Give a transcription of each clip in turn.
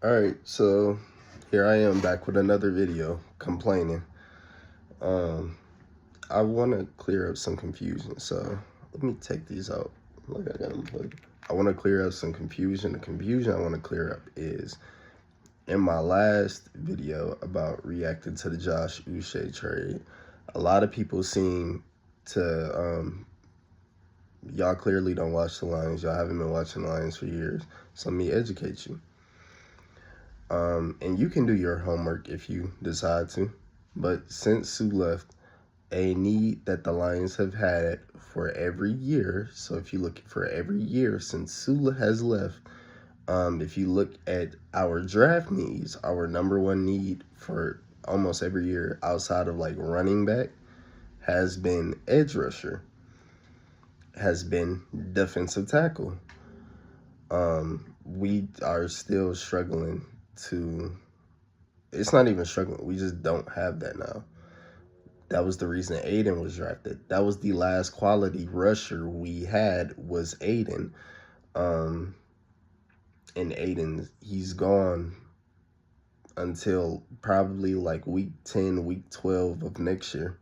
All right, so here I am back with another video complaining. Um, I want to clear up some confusion, so let me take these out. Look, I got them put. I want to clear up some confusion. The confusion I want to clear up is in my last video about reacting to the Josh Uche trade. A lot of people seem to y'all clearly don't watch the Lions. Y'all haven't been watching the Lions for years. So let me educate you. And you can do your homework if you decide to. But since Sue left, a need that the Lions have had for every year, so if you look for every year since Sue has left, if you look at our draft needs, our number one need for almost every year outside of like running back has been edge rusher, has been defensive tackle. We are still struggling to, it's not even struggling, we just don't have that now. That was the reason Aiden was drafted. That was the last quality rusher we had was Aiden. And Aiden, he's gone until probably like week 10, week 12 of next year.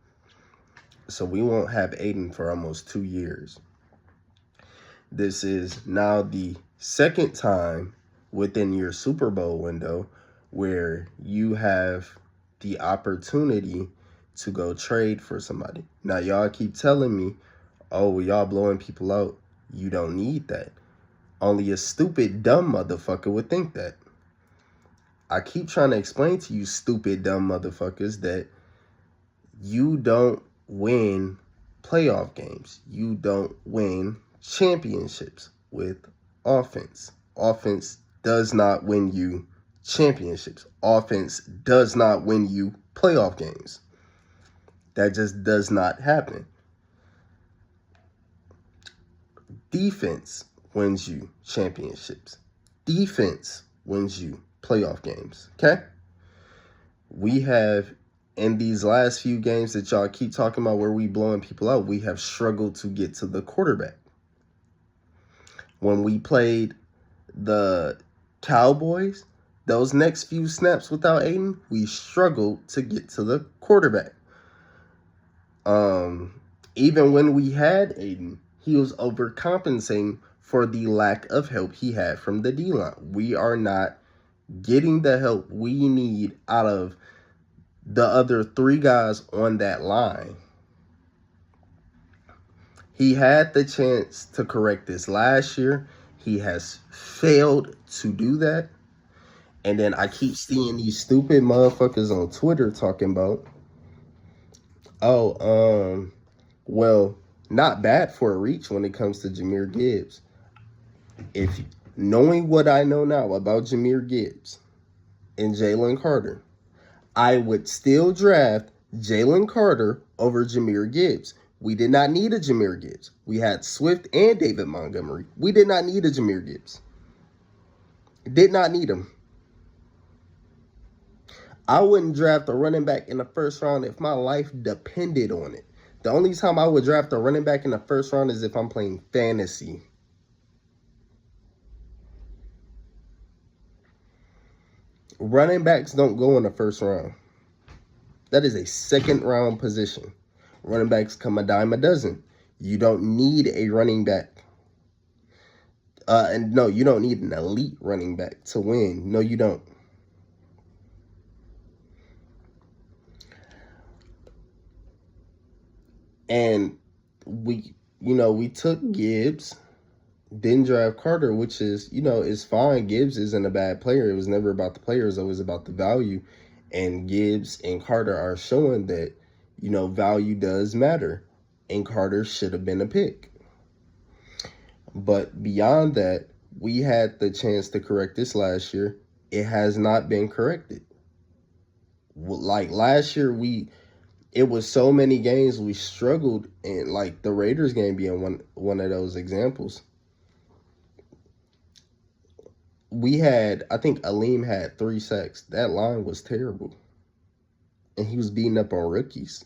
So we won't have Aiden for almost 2 years. This is now the second time within your Super Bowl window where you have the opportunity to go trade for somebody. Now, y'all keep telling me, oh, well, y'all blowing people out. You don't need that. Only a stupid, dumb motherfucker would think that. I keep trying to explain to you, stupid, dumb motherfuckers, that you don't win playoff games. You don't win championships with offense. Offense does not win you championships. Offense does not win you playoff games. That just does not happen. Defense wins you championships. Defense wins you playoff games. Okay? We have, in these last few games that y'all keep talking about where we blowing people out, we have struggled to get to the quarterback. When we played the Cowboys, those next few snaps without Aiden, we struggled to get to the quarterback. Even when we had Aiden, he was overcompensating for the lack of help he had from the D-line. We are not getting the help we need out of the other three guys on that line. He had the chance to correct this last year. He has failed to do that. And then I keep seeing these stupid motherfuckers on Twitter talking about, oh, well, not bad for a reach when it comes to Jahmyr Gibbs. If knowing what I know now about Jahmyr Gibbs and Jalen Carter, I would still draft Jalen Carter over Jahmyr Gibbs. We did not need a Jahmyr Gibbs. We had Swift and David Montgomery. We did not need a Jahmyr Gibbs. Did not need him. I wouldn't draft a running back in the first round if my life depended on it. The only time I would draft a running back in the first round is if I'm playing fantasy. Running backs don't go in the first round. That is a second round position. Running backs come a dime a dozen. You don't need a running back. And no, you don't need an elite running back to win. No, you don't. And we took Gibbs, didn't draft Carter, which is, is fine. Gibbs isn't a bad player. It was never about the player. It was always about the value. And Gibbs and Carter are showing that, value does matter. And Carter should have been a pick. But beyond that, we had the chance to correct this last year. It has not been corrected. Like last year, it was so many games we struggled, and like the Raiders game being one of those examples. I think Aleem had 3 sacks. That line was terrible. And he was beating up on rookies.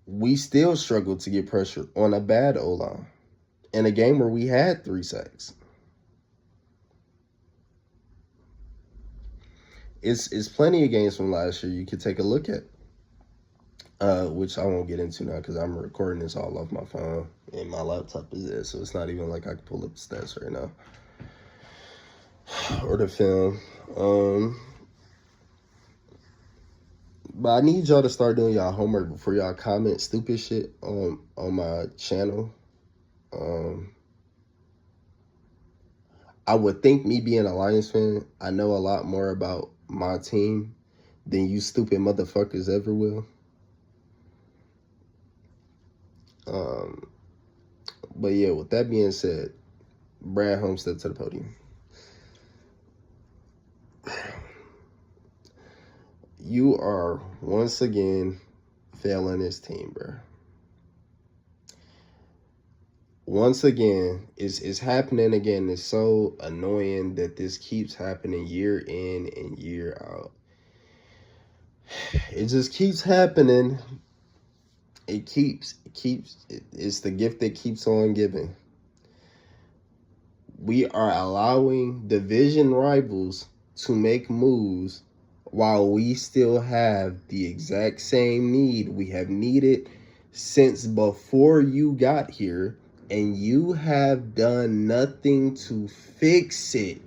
We still struggled to get pressure on a bad O-line. in a game where we had 3 sacks. It's plenty of games from last year you could take a look at, which I won't get into now because I'm recording this all off my phone and my laptop is there, so it's not even like I can pull up the stats right now or the film. But I need y'all to start doing y'all homework before y'all comment stupid shit on my channel. I would think, me being a Lions fan, I know a lot more about my team than you stupid motherfuckers ever will. But yeah, with that being said, Brad Holmes stepped to the podium. You are once again failing this team, bro. Once again, it's happening again. It's so annoying that this keeps happening year in and year out. It just keeps happening. It's the gift that keeps on giving. We are allowing division rivals to make moves while we still have the exact same need we have needed since before you got here, and you have done nothing to fix it.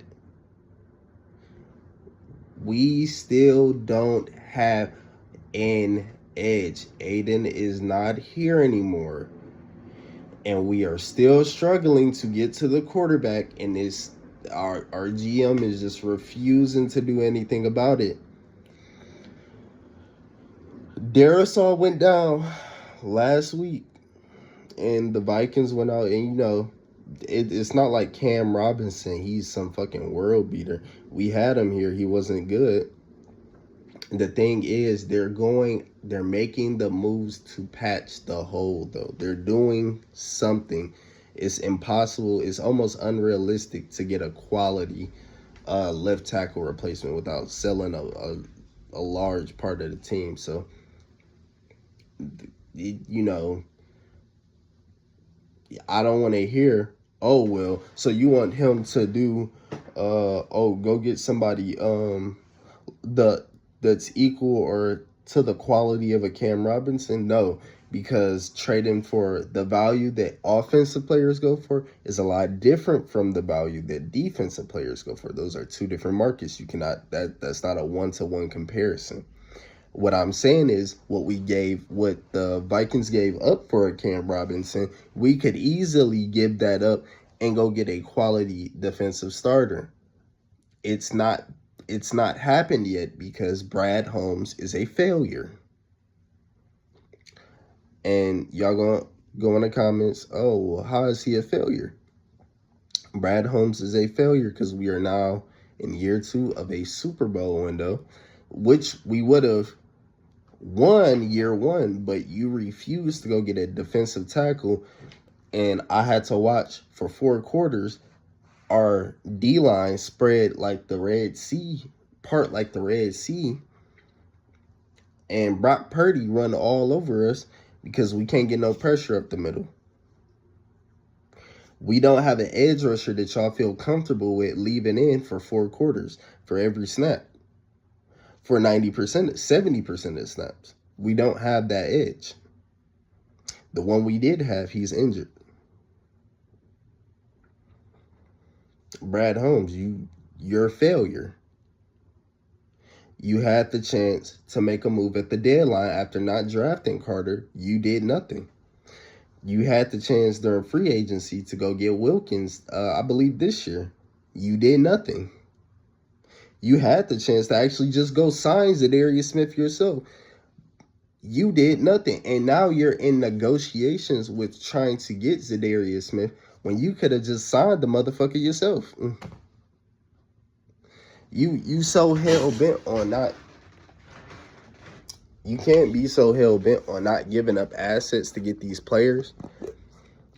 We still don't have an edge. Aiden is not here anymore, and we are still struggling to get to the quarterback, and our GM is just refusing to do anything about it. Darisaw went down last week, and the Vikings went out, and it's not like Cam Robinson. He's some fucking world beater. We had him here. He wasn't good. The thing is, they're making the moves to patch the hole, though. They're doing something. It's impossible. It's almost unrealistic to get a quality left tackle replacement without selling a large part of the team. So, I don't want to hear, oh, well, so you want him to do, go get somebody that's equal or to the quality of a Cam Robinson? No, because trading for the value that offensive players go for is a lot different from the value that defensive players go for. Those are two different markets. You cannot, that's not a one-to-one comparison. What I'm saying is what the Vikings gave up for a Cam Robinson, we could easily give that up and go get a quality defensive starter. It's not happened yet because Brad Holmes is a failure. And y'all gonna go in the comments, oh, well, how is he a failure? Brad Holmes is a failure because we are now in year 2 of a Super Bowl window, which we would have won year 1, but you refused to go get a defensive tackle, and I had to watch for 4 quarters our D-line spread like the Red Sea, and Brock Purdy run all over us because we can't get no pressure up the middle. We don't have an edge rusher that y'all feel comfortable with leaving in for 4 quarters for every snap. For 90%, 70% of snaps. We don't have that edge. The one we did have, he's injured. Brad Holmes, you're a failure. You had the chance to make a move at the deadline after not drafting Carter. You did nothing. You had the chance during free agency to go get Wilkins, I believe this year. You did nothing. You had the chance to actually just go sign Zadarius Smith yourself. You did nothing. And now you're in negotiations with trying to get Zadarius Smith when you could have just signed the motherfucker yourself. You so hell-bent on not... You can't be so hell-bent on not giving up assets to get these players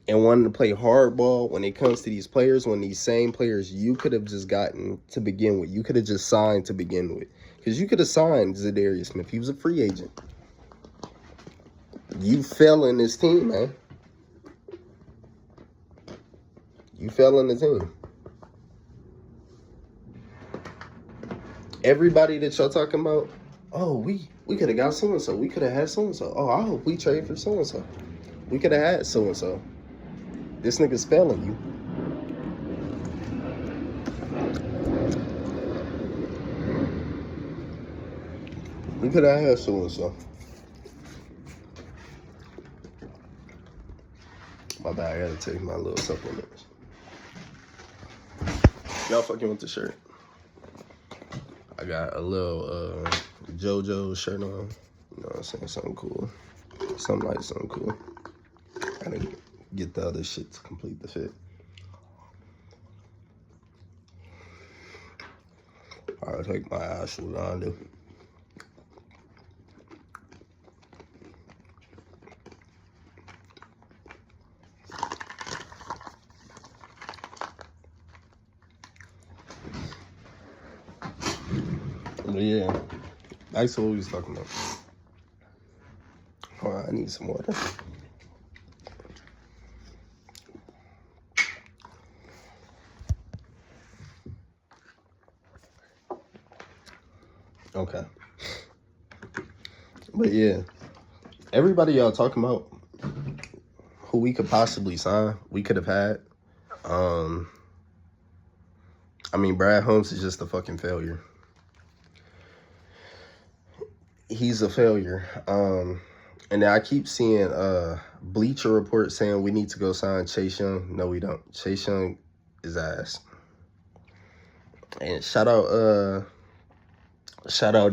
and wanting to play hardball when it comes to these players, when these same players you could have just gotten to begin with. You could have just signed to begin with. Because you could have signed Zadarius Smith. He was a free agent. You fell in this team, man. You fell in the team. Everybody that y'all talking about, oh, we could have got so-and-so. We could have had so-and-so. Oh, I hope we trade for so-and-so. We could have had so-and-so. This nigga's failing you. We could have had so-and-so. My bad, I gotta take my little supplements. Y'all fucking with the shirt. I got a little JoJo shirt on. You know what I'm saying? Something cool. Something cool. I gotta get the other shit to complete the fit. I'll take my ass with Londo. But yeah, back to what we was talking about. Hold on, I need some water. Okay. But yeah, everybody y'all talking about who we could possibly sign, we could have had. I mean, Brad Holmes is just a fucking failure. He's a failure. And I keep seeing Bleacher Report saying we need to go sign Chase Young. No, we don't. Chase Young is ass. And shout out,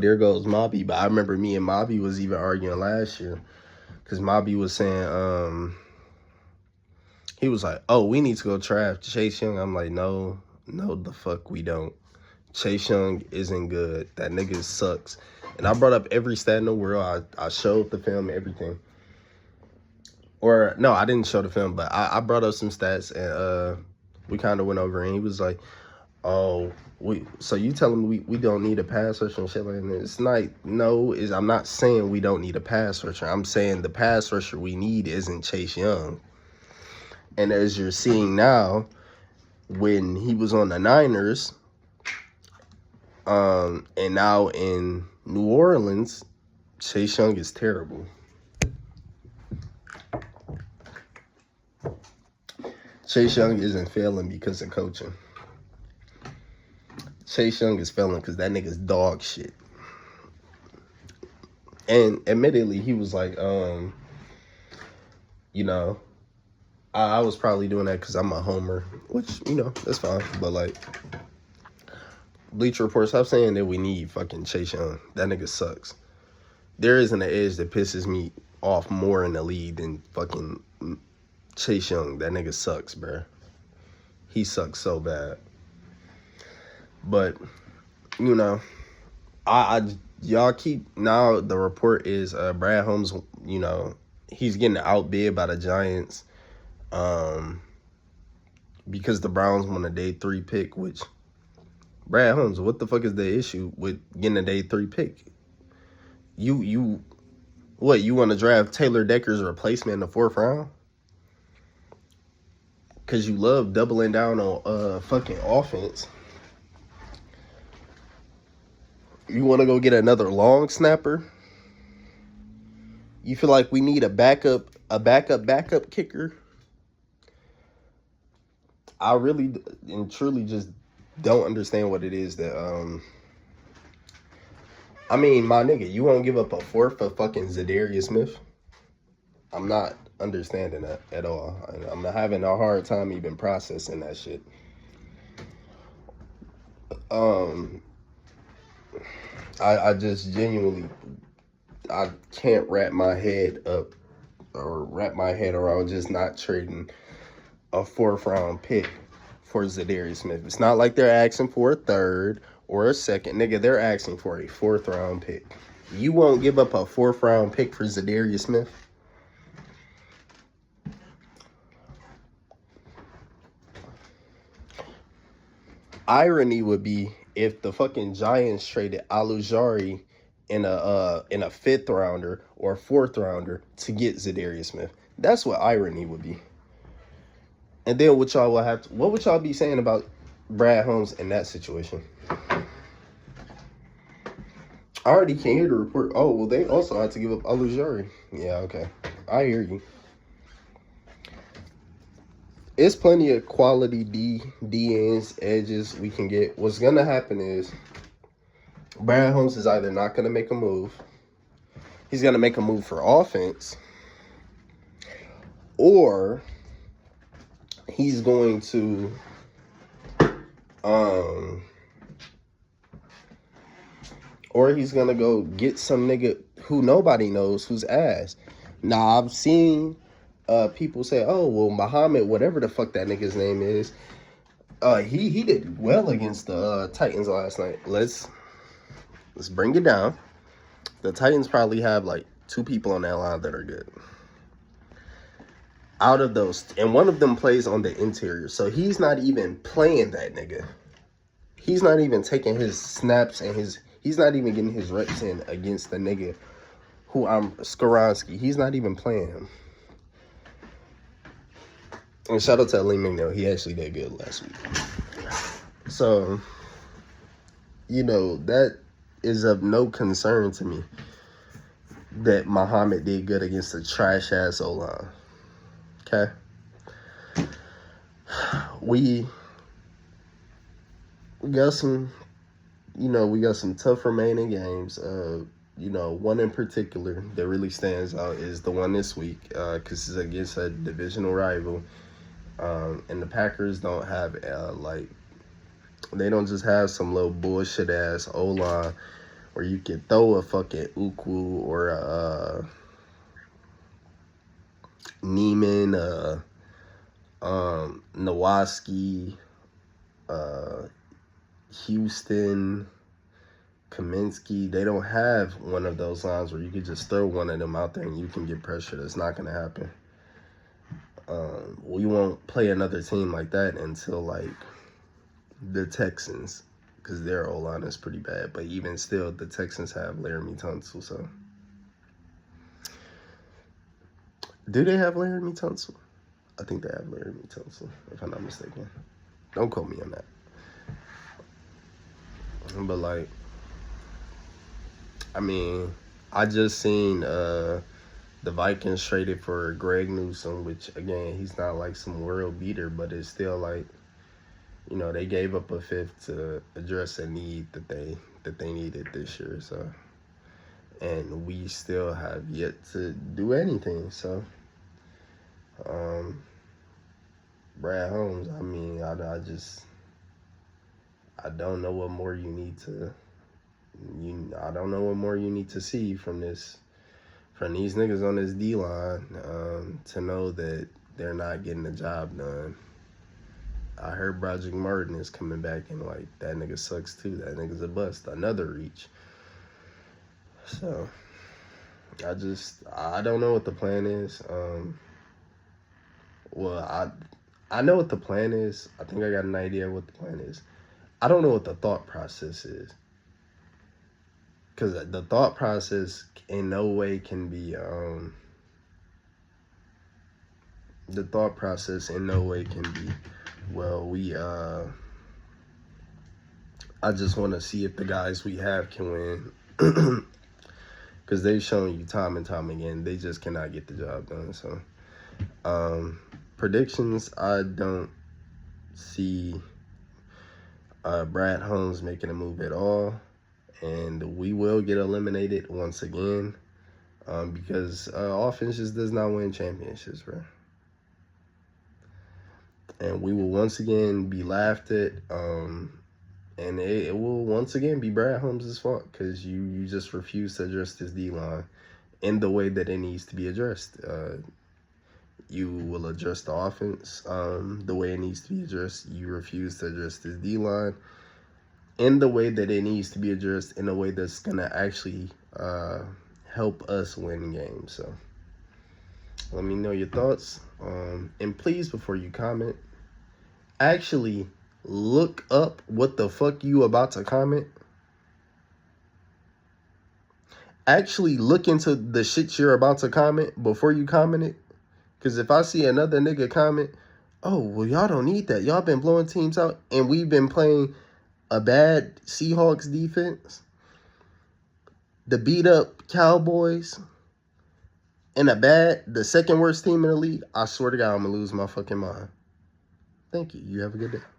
there goes Mobby. But I remember me and Mobby was even arguing last year. Because Mobby was saying, he was like, oh, we need to go draft Chase Young. I'm like, no, the fuck we don't. Chase Young isn't good. That nigga sucks. And I brought up every stat in the world. I showed the film, everything. Or, no, I didn't show the film, but I brought up some stats, and we kind of went over, and he was like, oh, so you telling me we don't need a pass rusher and shit like that? It's like, no, I'm not saying we don't need a pass rusher. I'm saying the pass rusher we need isn't Chase Young. And as you're seeing now, when he was on the Niners, and now in New Orleans, Chase Young is terrible. Chase Young isn't failing because of coaching. Chase Young is failing because that nigga's dog shit. And admittedly, he was like, you know, I was probably doing that because I'm a homer, which, you know, that's fine. But, like, Bleacher Report, stop saying that we need fucking Chase Young. That nigga sucks. There isn't an edge that pisses me off more in the league than fucking Chase Young. That nigga sucks, bruh. He sucks so bad. But, you know, y'all keep, now the report is Brad Holmes, you know, he's getting outbid by the Giants because the Browns won a day 3 pick, which, Brad Holmes, what the fuck is the issue with getting a day 3 pick? You want to draft Taylor Decker's replacement in the 4th round? Because you love doubling down on fucking offense. You want to go get another long snapper? You feel like we need a backup kicker? I really and truly just don't understand what it is that, I mean, my nigga, you won't give up a 4th for fucking Zadarius Smith? I'm not understanding that at all. I'm having a hard time even processing that shit. I just genuinely, I can't wrap my head around just not trading a 4th round pick for Zadarius Smith. It's not like they're asking for a 3rd or a 2nd. Nigga, they're asking for a 4th round pick. You won't give up a 4th round pick for Zadarius Smith? Irony would be if the fucking Giants traded Alujari in a 5th rounder or a 4th rounder to get Zadarius Smith. That's what irony would be. And then what would y'all be saying about Brad Holmes in that situation? I already can't hear the report. Oh, well, they also had to give up Alujari. Yeah, okay. I hear you. It's plenty of quality DNs, edges we can get. What's going to happen is Brad Holmes is either not going to make a move. He's going to make a move for offense. Or he's going to go get some nigga who nobody knows who's ass. Now, I've seen people say, oh, well, Muhammad, whatever the fuck that nigga's name is, he did well against the Titans last night. Let's bring it down. The Titans probably have like 2 people on that line that are good. Out of those, and one of them plays on the interior, so he's not even playing that nigga. He's not even taking his snaps and he's not even getting his reps in against the nigga who I'm Skoronski. He's not even playing him. And shout out to Lee McNeil. He actually did good last week. So, that is of no concern to me that Muhammad did good against a trash-ass O-line. Okay? We got some, we got some tough remaining games. One in particular that really stands out is the one this week, because it's against a divisional rival. And the Packers don't have, they don't just have some little bullshit-ass O-line where you can throw a fucking Ukwu or a Neiman, Nowaski, Houston, Kaminsky. They don't have one of those lines where you could just throw one of them out there and you can get pressure. That's not going to happen. We won't play another team like that until, like, the Texans, because their O-line is pretty bad. But even still, the Texans have Laramie Tunsil, so. Do they have Laramie Tunsil? I think they have Laramie Tunsil, if I'm not mistaken. Don't quote me on that. But, like, I mean, I just seen the Vikings traded for Greg Newsome, which, again, he's not like some world beater, but it's still like, they gave up a 5th to address a need that they needed this year. So, and we still have yet to do anything. So, Brad Holmes, I mean, I don't know what more you need to. I don't know what more you need to see from these niggas on this D-line to know that they're not getting the job done. I heard Broderick Martin is coming back and, like, that nigga sucks too. That nigga's a bust. Another reach. So, I don't know what the plan is. Well, I know what the plan is. I think I got an idea of what the plan is. I don't know what the thought process is. Because the thought process in no way can be, well, I just want to see if the guys we have can win. Because they've shown you time and time again, they just cannot get the job done. So, predictions, I don't see Brad Holmes making a move at all. And we will get eliminated once again because offense just does not win championships, bro. And we will once again be laughed at. And it will once again be Brad Holmes' fault because you just refuse to address this D-line in the way that it needs to be addressed. You will address the offense the way it needs to be addressed. You refuse to address this D-line in the way that it needs to be addressed, in a way that's going to actually help us win games. So let me know your thoughts. And please, before you comment, actually look up what the fuck you about to comment. Actually look into the shit you're about to comment before you comment it. Because if I see another nigga comment, Oh, well, y'all don't need that. Y'all been blowing teams out, and we've been playing a bad Seahawks defense, the beat-up Cowboys, and the second worst team in the league. I swear to God, I'm going to lose my fucking mind. Thank you. You have a good day.